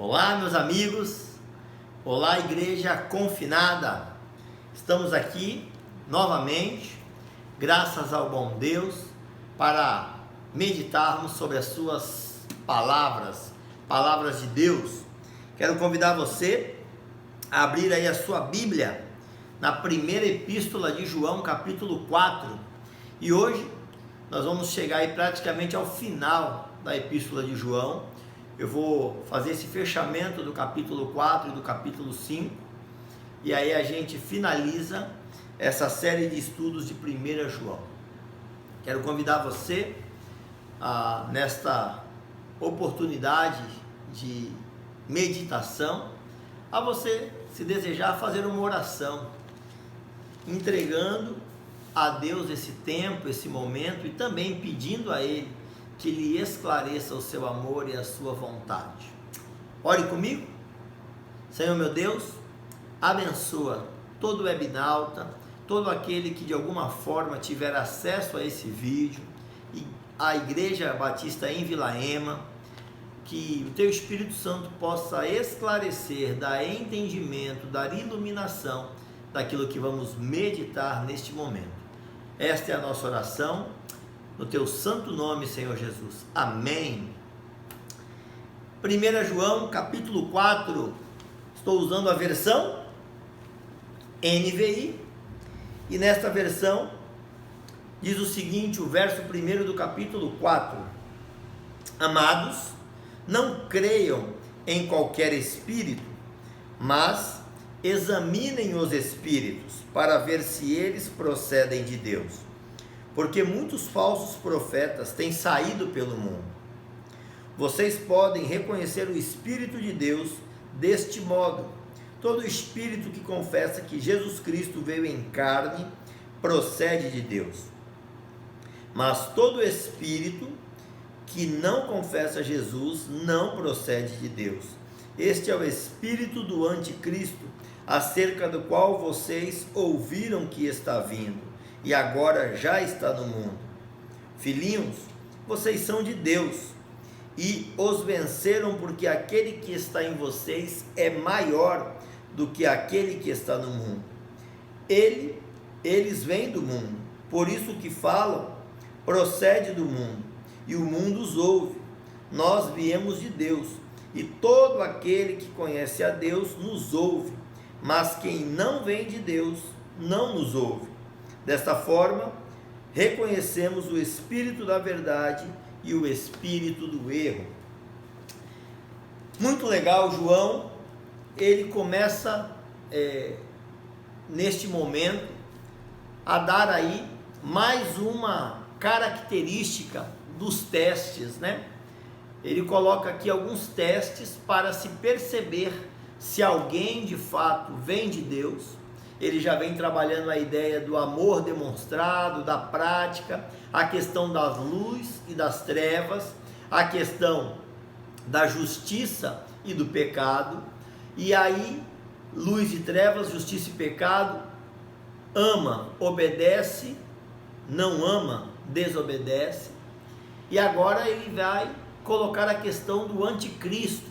Olá, meus amigos, olá, igreja confinada. Estamos aqui novamente, graças ao bom Deus, para meditarmos sobre as suas palavras, palavras de Deus. Quero convidar você a abrir aí a sua Bíblia na primeira epístola de João, capítulo 4. E hoje nós vamos chegar aí praticamente ao final da epístola de João. Eu vou fazer esse fechamento do capítulo 4 e do capítulo 5, e aí a gente finaliza essa série de estudos de 1 João. Quero convidar você, nesta oportunidade de meditação, a você, se desejar, fazer uma oração, entregando a Deus esse tempo, esse momento, e também pedindo a Ele que lhe esclareça o seu amor e a sua vontade. Ore comigo. Senhor meu Deus, abençoa todo o webnauta, todo aquele que de alguma forma tiver acesso a esse vídeo, e a Igreja Batista em Vila Ema, que o Teu Espírito Santo possa esclarecer, dar entendimento, dar iluminação daquilo que vamos meditar neste momento. Esta é a nossa oração, no Teu santo nome, Senhor Jesus. Amém. 1 João, capítulo 4, estou usando a versão NVI, e nesta versão diz o seguinte, o verso 1 do capítulo 4: Amados, não creiam em qualquer espírito, mas examinem os espíritos, para ver se eles procedem de Deus. Porque muitos falsos profetas têm saído pelo mundo. Vocês podem reconhecer o Espírito de Deus deste modo: todo espírito que confessa que Jesus Cristo veio em carne procede de Deus. Mas todo espírito que não confessa Jesus não procede de Deus. Este é o espírito do anticristo, acerca do qual vocês ouviram que está vindo, e agora já está no mundo. Filhinhos, vocês são de Deus e os venceram, porque aquele que está em vocês é maior do que aquele que está no mundo. Eles vêm do mundo, por isso que falam procede do mundo, e o mundo os ouve. Nós viemos de Deus, e todo aquele que conhece a Deus nos ouve, mas quem não vem de Deus não nos ouve. Desta forma, reconhecemos o espírito da verdade e o espírito do erro. Muito legal, João, ele começa neste momento a dar aí mais uma característica dos testes, né? Ele coloca aqui alguns testes para se perceber se alguém de fato vem de Deus. Ele já vem trabalhando a ideia do amor demonstrado, da prática, a questão das luzes e das trevas, a questão da justiça e do pecado. E aí, luz e trevas, justiça e pecado, ama, obedece, não ama, desobedece. E agora ele vai colocar a questão do anticristo.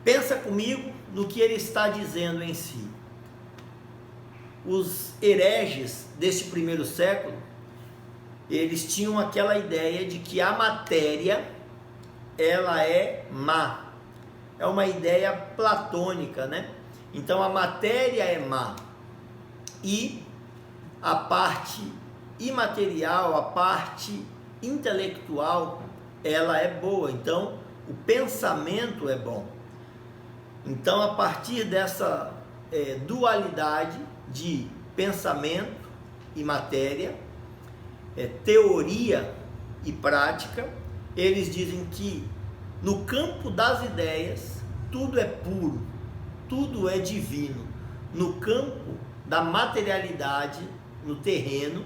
Pensa comigo no que ele está dizendo em si. Os hereges deste primeiro século, eles tinham aquela ideia de que a matéria, ela é má. É uma ideia platônica, né? Então a matéria é má, e a parte imaterial, a parte intelectual, ela é boa. Então o pensamento é bom. Então, a partir dessa dualidade de pensamento e matéria, teoria e prática, eles dizem que no campo das ideias tudo é puro, tudo é divino. No campo da materialidade, no terreno,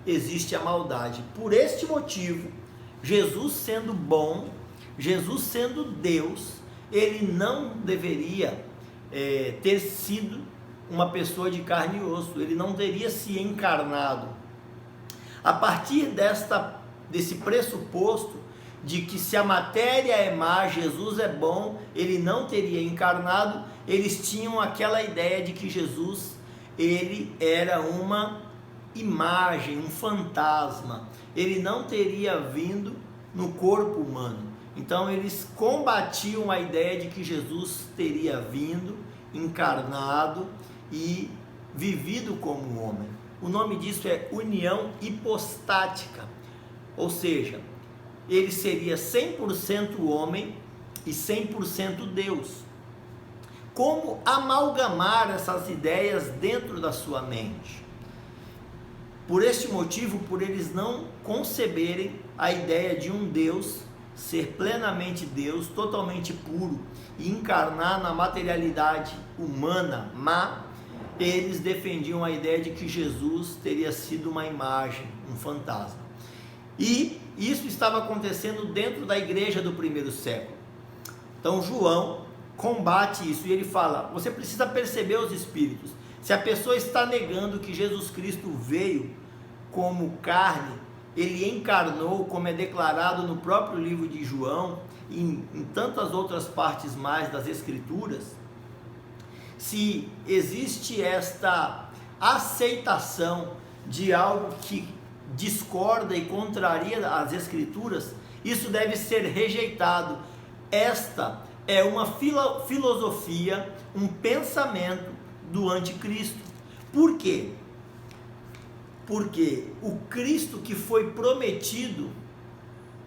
existe a maldade. Por este motivo, Jesus sendo bom, Jesus sendo Deus, ele não deveria ter sido uma pessoa de carne e osso, ele não teria se encarnado. A partir desse pressuposto, de que se a matéria é má, Jesus é bom, ele não teria encarnado. Eles tinham aquela ideia de que Jesus, ele era uma imagem, um fantasma, ele não teria vindo no corpo humano. Então eles combatiam a ideia de que Jesus teria vindo, encarnado e vivido como homem. O nome disso é união hipostática, ou seja, ele seria 100% homem e 100% Deus. Como amalgamar essas ideias dentro da sua mente? Por este motivo, por eles não conceberem a ideia de um Deus ser plenamente Deus, totalmente puro e encarnar na materialidade humana má, eles defendiam a ideia de que Jesus teria sido uma imagem, um fantasma. E isso estava acontecendo dentro da igreja do primeiro século. Então João combate isso e ele fala: você precisa perceber os espíritos. Se a pessoa está negando que Jesus Cristo veio como carne, ele encarnou, como é declarado no próprio livro de João, e em tantas outras partes mais das Escrituras, se existe esta aceitação de algo que discorda e contraria as Escrituras, isso deve ser rejeitado. Esta é uma filosofia, um pensamento do anticristo. Por quê? Porque o Cristo que foi prometido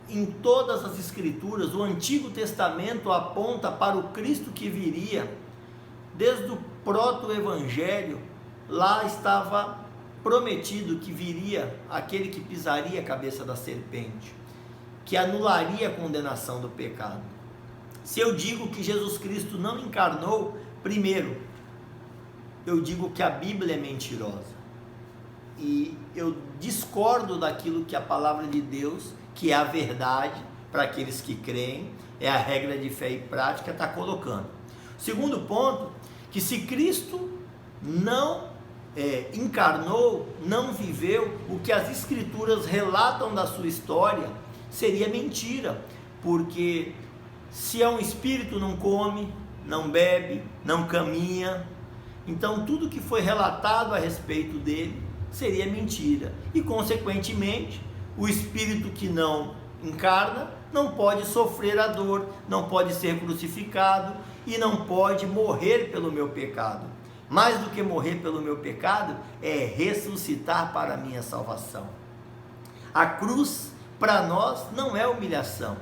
em todas as Escrituras, o Antigo Testamento aponta para o Cristo que viria, desde o proto-evangelho, lá estava prometido que viria aquele que pisaria a cabeça da serpente, que anularia a condenação do pecado. Se eu digo que Jesus Cristo não encarnou, primeiro, eu digo que a Bíblia é mentirosa. E eu discordo daquilo que a palavra de Deus, que é a verdade para aqueles que creem, é a regra de fé e prática, está colocando. Segundo ponto, que se Cristo não encarnou, não viveu, o que as Escrituras relatam da sua história seria mentira, porque se é um espírito, não come, não bebe, não caminha, então tudo que foi relatado a respeito dele seria mentira, e consequentemente o espírito que não encarna não pode sofrer a dor, não pode ser crucificado e não pode morrer pelo meu pecado. Mais do que morrer pelo meu pecado, é ressuscitar para a minha salvação. A cruz para nós não é humilhação,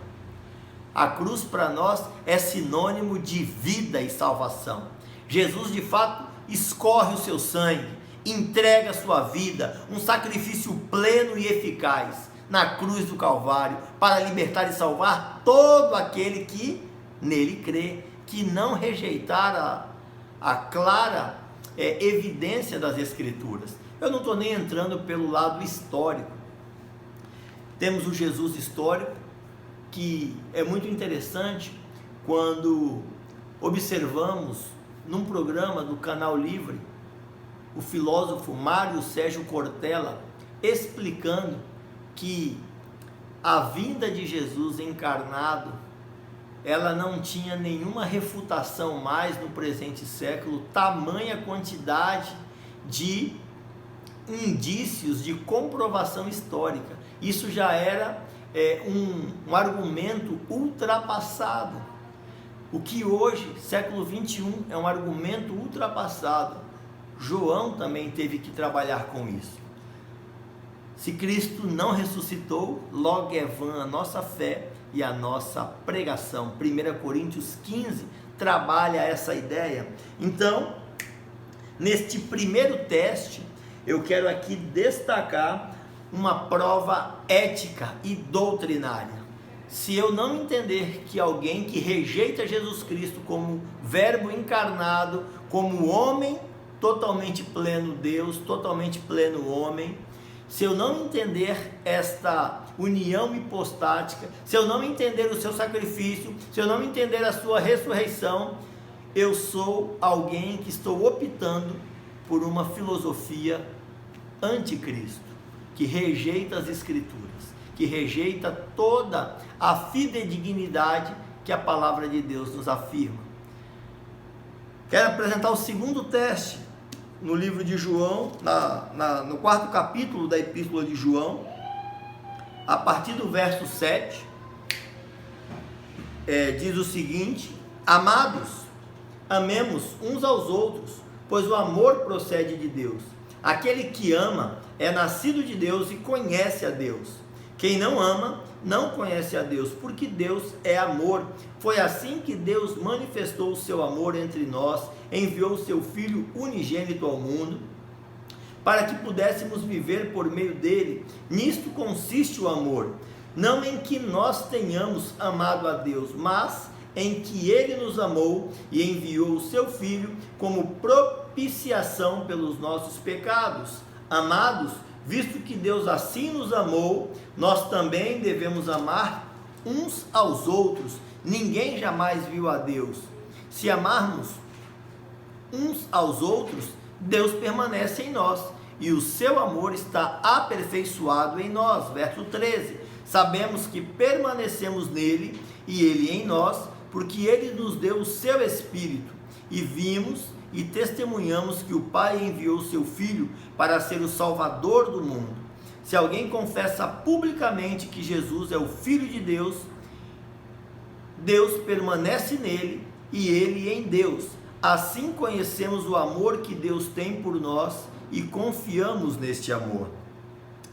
a cruz para nós é sinônimo de vida e salvação. Jesus de fato escorre o seu sangue, entrega a sua vida, um sacrifício pleno e eficaz na cruz do Calvário, para libertar e salvar todo aquele que nele crê, que não rejeitar a clara evidência das Escrituras. Eu não estou nem entrando pelo lado histórico. Temos o Jesus histórico, que é muito interessante quando observamos num programa do Canal Livre o filósofo Mário Sérgio Cortella explicando que a vinda de Jesus encarnado, ela não tinha nenhuma refutação mais no presente século, tamanha quantidade de indícios de comprovação histórica. Isso já era um argumento ultrapassado. O que hoje, século 21, é um argumento ultrapassado. João também teve que trabalhar com isso. Se Cristo não ressuscitou, logo é vã a nossa fé e a nossa pregação. 1 Coríntios 15 trabalha essa ideia. Então, neste primeiro teste, eu quero aqui destacar uma prova ética e doutrinária. Se eu não entender que alguém que rejeita Jesus Cristo como verbo encarnado, como homem totalmente pleno Deus, totalmente pleno homem, se eu não entender esta união hipostática, se eu não entender o seu sacrifício, se eu não entender a sua ressurreição, eu sou alguém que estou optando por uma filosofia anticristo, que rejeita as Escrituras, que rejeita toda a fidedignidade que a palavra de Deus nos afirma. Quero apresentar o segundo teste no livro de João, no 4º capítulo da Epístola de João, a partir do verso 7, diz o seguinte: amados, amemos uns aos outros, pois o amor procede de Deus. Aquele que ama é nascido de Deus e conhece a Deus. Quem não ama, não conhece a Deus, porque Deus é amor. Foi assim que Deus manifestou o seu amor entre nós, enviou o seu Filho unigênito ao mundo, para que pudéssemos viver por meio dele. Nisto consiste o amor, não em que nós tenhamos amado a Deus, mas em que ele nos amou e enviou o seu Filho como propiciação pelos nossos pecados. Amados, visto que Deus assim nos amou, nós também devemos amar uns aos outros. Ninguém jamais viu a Deus. Se amarmos uns aos outros, Deus permanece em nós e o seu amor está aperfeiçoado em nós. Verso 13: sabemos que permanecemos nele e ele em nós, porque ele nos deu o seu Espírito, e vimos e testemunhamos que o Pai enviou o seu Filho para ser o Salvador do mundo. Se alguém confessa publicamente que Jesus é o Filho de Deus, Deus permanece nele e ele em Deus. Assim conhecemos o amor que Deus tem por nós e confiamos neste amor.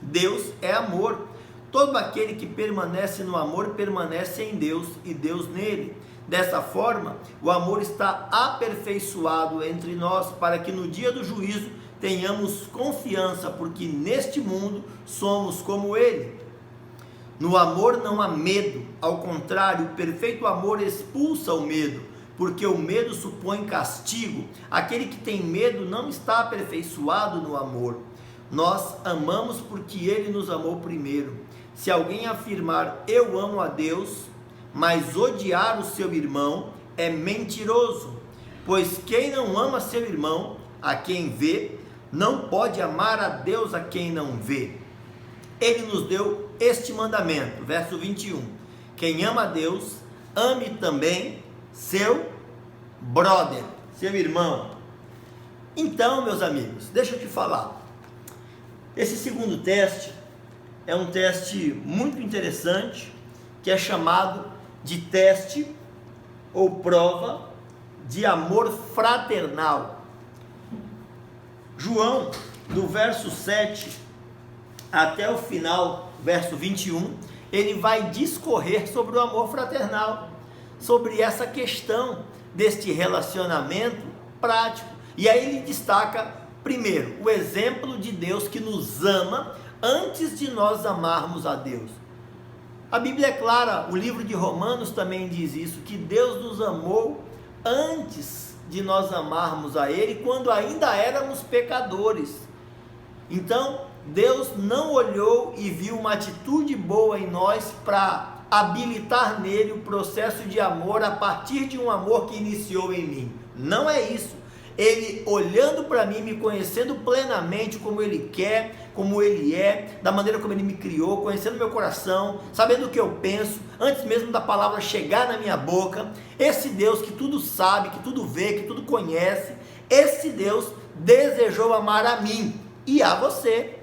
Deus é amor. Todo aquele que permanece no amor permanece em Deus e Deus nele. Dessa forma, o amor está aperfeiçoado entre nós, para que no dia do juízo tenhamos confiança, porque neste mundo somos como ele. No amor não há medo, ao contrário, o perfeito amor expulsa o medo, porque o medo supõe castigo. Aquele que tem medo não está aperfeiçoado no amor. Nós amamos porque ele nos amou primeiro. Se alguém afirmar eu amo a Deus, mas odiar o seu irmão, é mentiroso, pois quem não ama seu irmão, a quem vê, não pode amar a Deus a quem não vê. Ele nos deu este mandamento, verso 21, quem ama a Deus, ame também seu brother, seu irmão. Então, meus amigos, deixa eu te falar, esse segundo teste é um teste muito interessante, que é chamado de teste ou prova de amor fraternal. João, do verso 7 até o final, verso 21, ele vai discorrer sobre o amor fraternal, sobre essa questão deste relacionamento prático. E aí ele destaca, primeiro, o exemplo de Deus que nos ama antes de nós amarmos a Deus. A Bíblia é clara, o livro de Romanos também diz isso, que Deus nos amou antes de nós amarmos a Ele, quando ainda éramos pecadores. Então, Deus não olhou e viu uma atitude boa em nós para habilitar nele o processo de amor a partir de um amor que iniciou em mim. Não é isso. Ele olhando para mim, me conhecendo plenamente como Ele quer, como Ele é, da maneira como Ele me criou, conhecendo meu coração, sabendo o que eu penso, antes mesmo da palavra chegar na minha boca, esse Deus que tudo sabe, que tudo vê, que tudo conhece, esse Deus desejou amar a mim e a você.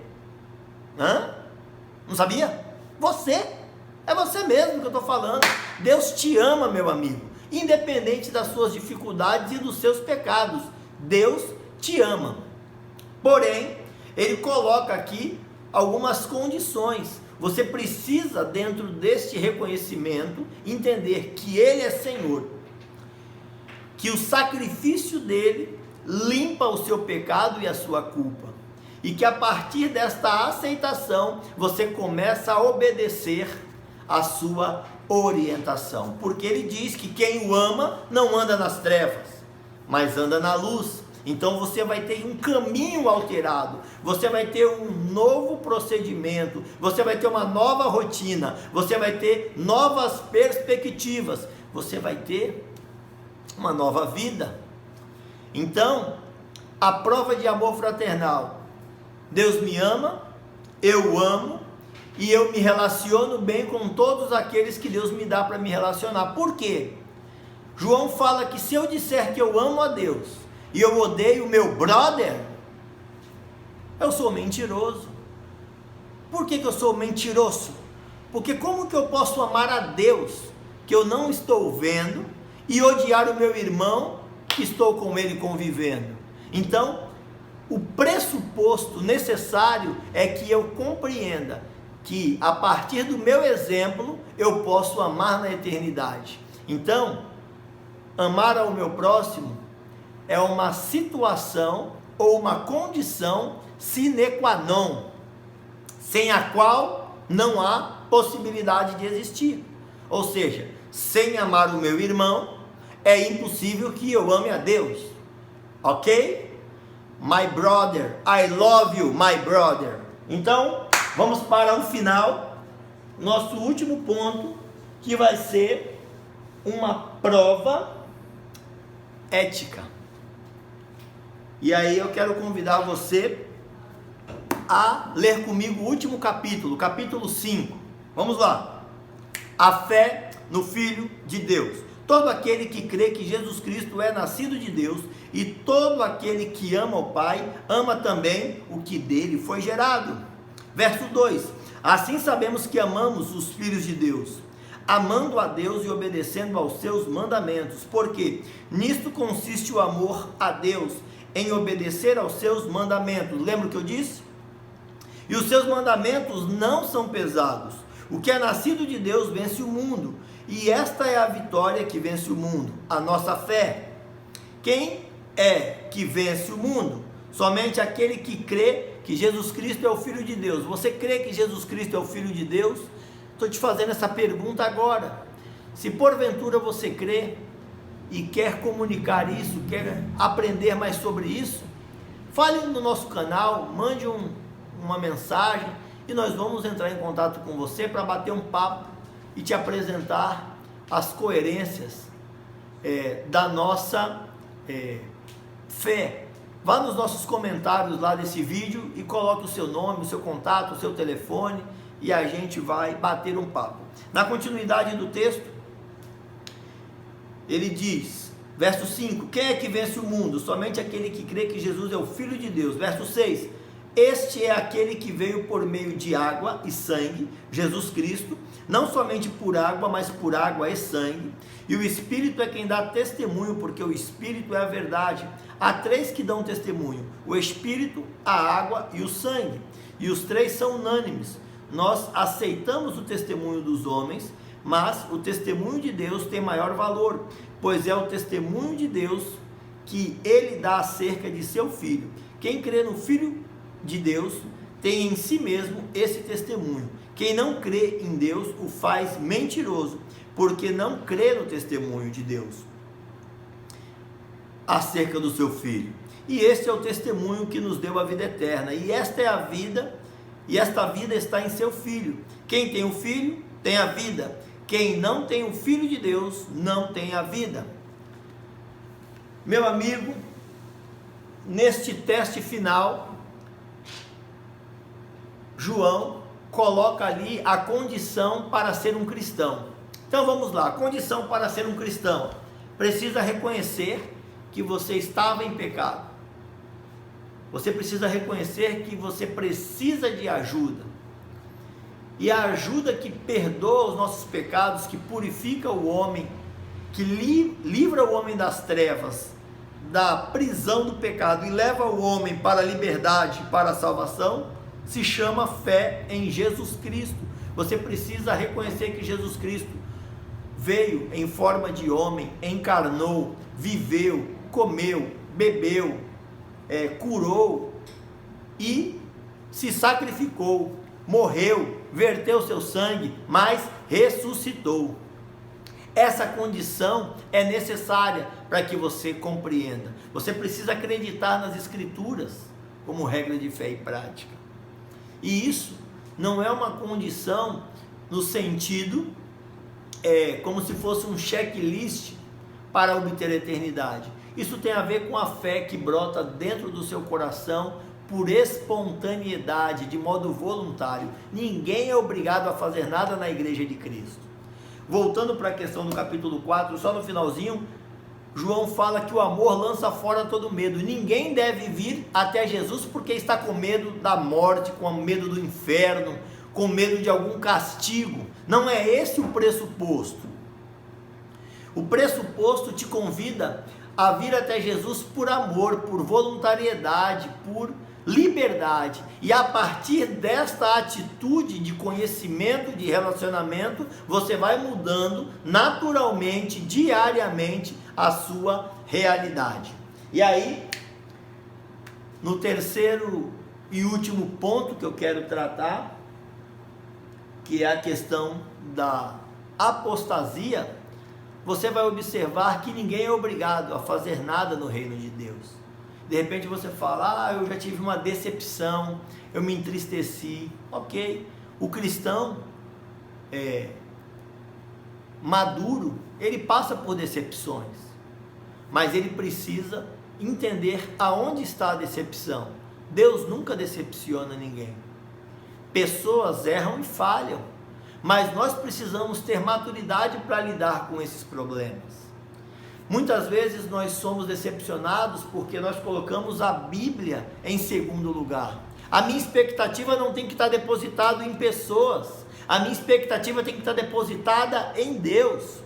Não sabia? Você, é você mesmo que eu estou falando. Deus te ama, meu amigo, independente das suas dificuldades e dos seus pecados. Deus te ama. Porém, ele coloca aqui algumas condições. Você precisa, dentro deste reconhecimento, entender que Ele é Senhor, que o sacrifício dele limpa o seu pecado e a sua culpa, e que a partir desta aceitação você começa a obedecer a sua orientação, porque ele diz que quem o ama não anda nas trevas, mas anda na luz. Então você vai ter um caminho alterado, você vai ter um novo procedimento, você vai ter uma nova rotina, você vai ter novas perspectivas, você vai ter uma nova vida. Então, a prova de amor fraternal: Deus me ama, eu amo, e eu me relaciono bem com todos aqueles que Deus me dá para me relacionar. Por quê? João fala que se eu disser que eu amo a Deus e eu odeio o meu brother, eu sou mentiroso. Por que eu sou mentiroso? Porque como que eu posso amar a Deus que eu não estou vendo e odiar o meu irmão que estou com ele convivendo? Então, o pressuposto necessário é que eu compreenda que a partir do meu exemplo eu posso amar na eternidade. Então, amar ao meu próximo é uma situação ou uma condição sine qua non, sem a qual não há possibilidade de existir. Ou seja, sem amar o meu irmão, é impossível que eu ame a Deus. Ok? My brother, I love you, my brother. Então, vamos para o final, nosso último ponto, que vai ser uma prova ética. E aí eu quero convidar você a ler comigo o último capítulo, capítulo 5. Vamos lá. A fé no Filho de Deus. Todo aquele que crê que Jesus Cristo é nascido de Deus, e todo aquele que ama o Pai, ama também o que dele foi gerado. Verso 2. Assim sabemos que amamos os filhos de Deus, amando a Deus e obedecendo aos seus mandamentos, porque nisto consiste o amor a Deus, em obedecer aos seus mandamentos. Lembra o que eu disse? E os seus mandamentos não são pesados. O que é nascido de Deus vence o mundo, e esta é a vitória que vence o mundo, a nossa fé. Quem é que vence o mundo? Somente aquele que crê que Jesus Cristo é o Filho de Deus. Você crê que Jesus Cristo é o Filho de Deus? Estou te fazendo essa pergunta agora. Se porventura você crê e quer comunicar isso, quer aprender mais sobre isso, fale no nosso canal, mande uma mensagem e nós vamos entrar em contato com você para bater um papo e te apresentar as coerências da nossa fé. Vá nos nossos comentários lá desse vídeo e coloque o seu nome, o seu contato, o seu telefone e a gente vai bater um papo. Na continuidade do texto, ele diz, verso 5, quem é que vence o mundo? Somente aquele que crê que Jesus é o Filho de Deus. Verso 6, este é aquele que veio por meio de água e sangue, Jesus Cristo, não somente por água, mas por água e sangue, e o Espírito é quem dá testemunho, porque o Espírito é a verdade. Há três que dão testemunho, o Espírito, a água e o sangue, e os três são unânimes. Nós aceitamos o testemunho dos homens, mas o testemunho de Deus tem maior valor, pois é o testemunho de Deus que ele dá acerca de seu Filho. Quem crê no Filho de Deus tem em si mesmo esse testemunho. Quem não crê em Deus o faz mentiroso, porque não crê no testemunho de Deus acerca do seu Filho. E este é o testemunho que nos deu a vida eterna, e esta é a vida, e esta vida está em seu Filho. Quem tem o Filho tem a vida, quem não tem o Filho de Deus não tem a vida. Meu amigo, neste teste final, João coloca ali a condição para ser um cristão. Então vamos lá, a condição para ser um cristão: precisa reconhecer que você estava em pecado. Você precisa reconhecer que você precisa de ajuda. E a ajuda que perdoa os nossos pecados, que purifica o homem, que livra o homem das trevas, da prisão do pecado e leva o homem para a liberdade, para a salvação, se chama fé em Jesus Cristo. Você precisa reconhecer que Jesus Cristo veio em forma de homem, encarnou, viveu, comeu, bebeu, curou e se sacrificou, morreu, verteu seu sangue, mas ressuscitou. Essa condição é necessária para que você compreenda. Você precisa acreditar nas Escrituras como regra de fé e prática. E isso não é uma condição no sentido como se fosse um checklist para obter a eternidade. Isso tem a ver com a fé que brota dentro do seu coração por espontaneidade, de modo voluntário. Ninguém é obrigado a fazer nada na igreja de Cristo. Voltando para a questão do capítulo 4, só no finalzinho, João fala que o amor lança fora todo medo. Ninguém deve vir até Jesus porque está com medo da morte, com medo do inferno, com medo de algum castigo. Não é esse o pressuposto. O pressuposto te convida a vir até Jesus por amor, por voluntariedade, por liberdade. E a partir desta atitude de conhecimento, de relacionamento, você vai mudando naturalmente, diariamente, a sua realidade. E aí, no terceiro e último ponto que eu quero tratar, que é a questão da apostasia, você vai observar que ninguém é obrigado a fazer nada no reino de Deus. De repente você fala, eu já tive uma decepção, eu me entristeci. Ok, o cristão maduro, ele passa por decepções, mas ele precisa entender aonde está a decepção. Deus nunca decepciona ninguém. Pessoas erram e falham, mas nós precisamos ter maturidade para lidar com esses problemas. Muitas vezes nós somos decepcionados porque nós colocamos a Bíblia em segundo lugar. A minha expectativa não tem que estar depositada em pessoas, a minha expectativa tem que estar depositada em Deus.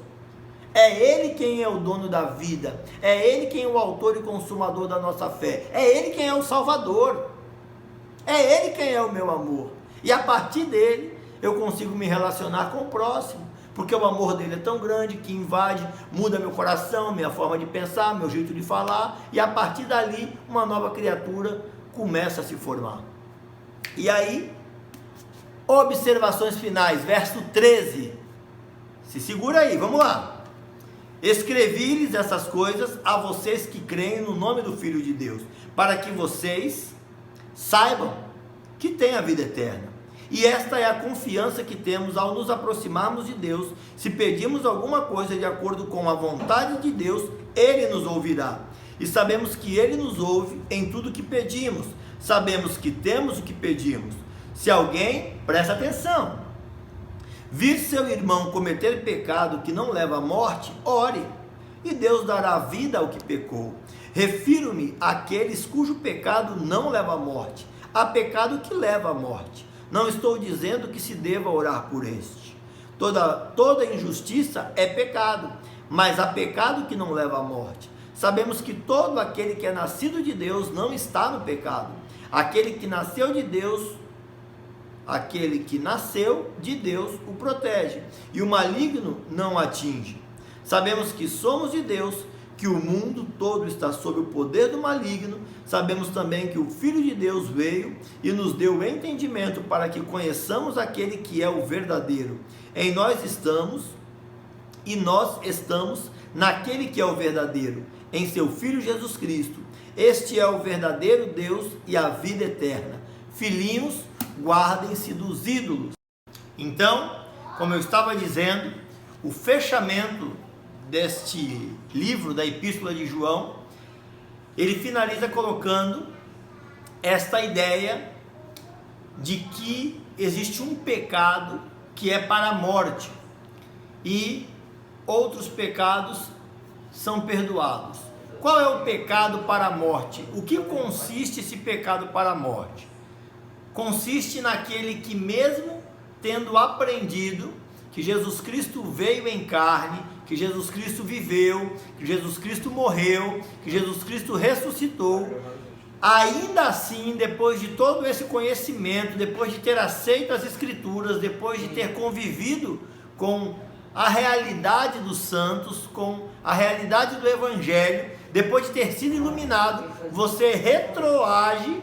É Ele quem é o dono da vida, é Ele quem é o autor e consumador da nossa fé, é Ele quem é o Salvador, é Ele quem é o meu amor, e a partir dele eu consigo me relacionar com o próximo, porque o amor dele é tão grande que invade, muda meu coração, minha forma de pensar, meu jeito de falar, e a partir dali uma nova criatura começa a se formar. E aí, observações finais, verso 13, se segura aí, vamos lá. Escrevi-lhes essas coisas a vocês que creem no nome do Filho de Deus, para que vocês saibam que têm a vida eterna. E esta é a confiança que temos ao nos aproximarmos de Deus. Se pedimos alguma coisa de acordo com a vontade de Deus, Ele nos ouvirá. E sabemos que Ele nos ouve em tudo que pedimos. Sabemos que temos o que pedimos. Se alguém, presta atenção, vir seu irmão cometer pecado que não leva à morte, ore, e Deus dará vida ao que pecou. Refiro-me àqueles cujo pecado não leva à morte, há pecado que leva à morte. Não estou dizendo que se deva orar por este. Toda injustiça é pecado, mas há pecado que não leva à morte. Sabemos que todo aquele que é nascido de Deus não está no pecado. Aquele que nasceu de Deus o protege, e o maligno não atinge. Sabemos que somos de Deus, que o mundo todo está sob o poder do maligno. Sabemos também que o Filho de Deus veio e nos deu entendimento para que conheçamos aquele que é o verdadeiro. Em nós estamos, e nós estamos naquele que é o verdadeiro, em seu Filho Jesus Cristo. Este é o verdadeiro Deus e a vida eterna. Filhinhos, guardem-se dos ídolos. Então, como eu estava dizendo, o fechamento deste livro da Epístola de João, ele finaliza colocando esta ideia de que existe um pecado que é para a morte e outros pecados são perdoados. Qual é o pecado para a morte? O que consiste esse pecado para a morte? Consiste naquele que, mesmo tendo aprendido que Jesus Cristo veio em carne, que Jesus Cristo viveu, que Jesus Cristo morreu, que Jesus Cristo ressuscitou, ainda assim, depois de todo esse conhecimento, depois de ter aceito as Escrituras, depois de ter convivido com a realidade dos santos, com a realidade do Evangelho, depois de ter sido iluminado, você retroage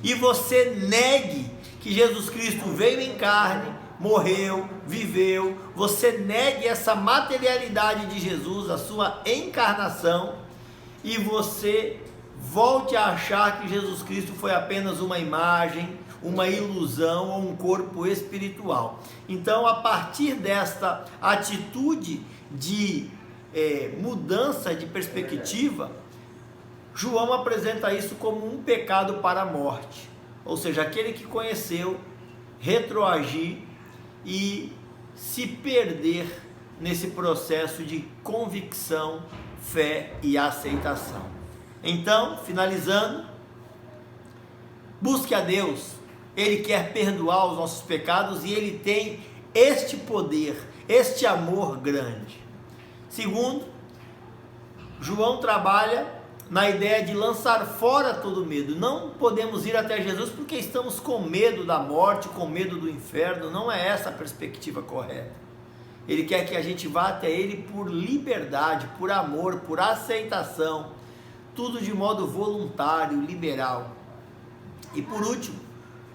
e você negue que Jesus Cristo veio em carne, morreu, viveu, você negue essa materialidade de Jesus, a sua encarnação, e você volte a achar que Jesus Cristo foi apenas uma imagem, uma ilusão ou um corpo espiritual. Então, a partir desta atitude de mudança de perspectiva, João apresenta isso como um pecado para a morte, ou seja, aquele que conheceu retroagir e se perder nesse processo de convicção, fé e aceitação. Então, finalizando, busque a Deus, Ele quer perdoar os nossos pecados e Ele tem este poder, este amor grande. Segundo, João trabalha na ideia de lançar fora todo medo. Não podemos ir até Jesus porque estamos com medo da morte, com medo do inferno. Não é essa a perspectiva correta. Ele quer que a gente vá até Ele por liberdade, por amor, por aceitação, tudo de modo voluntário, liberal. E por último,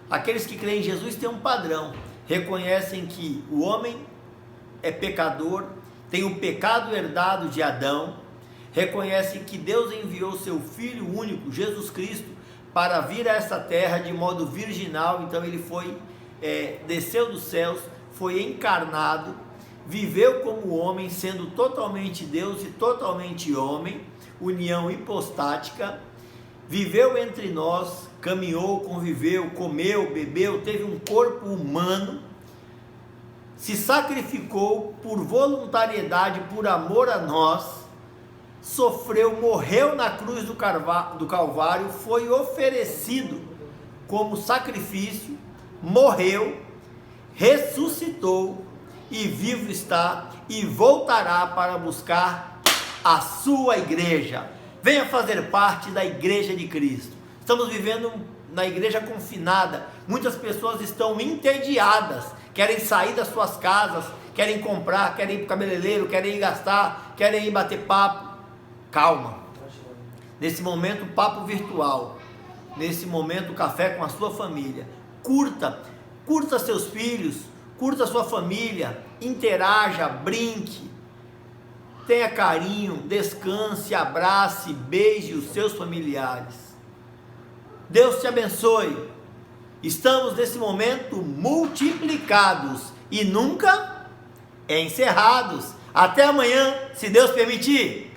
aqueles que creem em Jesus têm um padrão, reconhecem que o homem é pecador, tem o pecado herdado de Adão, reconhecem que Deus enviou seu Filho único, Jesus Cristo, para vir a essa terra de modo virginal. Então ele desceu dos céus, foi encarnado, viveu como homem, sendo totalmente Deus e totalmente homem, união hipostática, viveu entre nós, caminhou, conviveu, comeu, bebeu, teve um corpo humano, se sacrificou por voluntariedade, por amor a nós, sofreu, morreu na cruz do Calvário, foi oferecido como sacrifício, morreu, ressuscitou e vivo está e voltará para buscar a sua igreja. Venha fazer parte da igreja de Cristo. Estamos vivendo na igreja confinada, muitas pessoas estão entediadas, querem sair das suas casas, querem comprar, querem ir para o cabeleireiro, querem ir gastar, querem ir bater papo. Calma, nesse momento papo virtual, nesse momento café com a sua família, curta seus filhos, curta sua família, interaja, brinque, tenha carinho, descanse, abrace, beije os seus familiares. Deus te abençoe. Estamos nesse momento multiplicados e nunca encerrados. Até amanhã, se Deus permitir.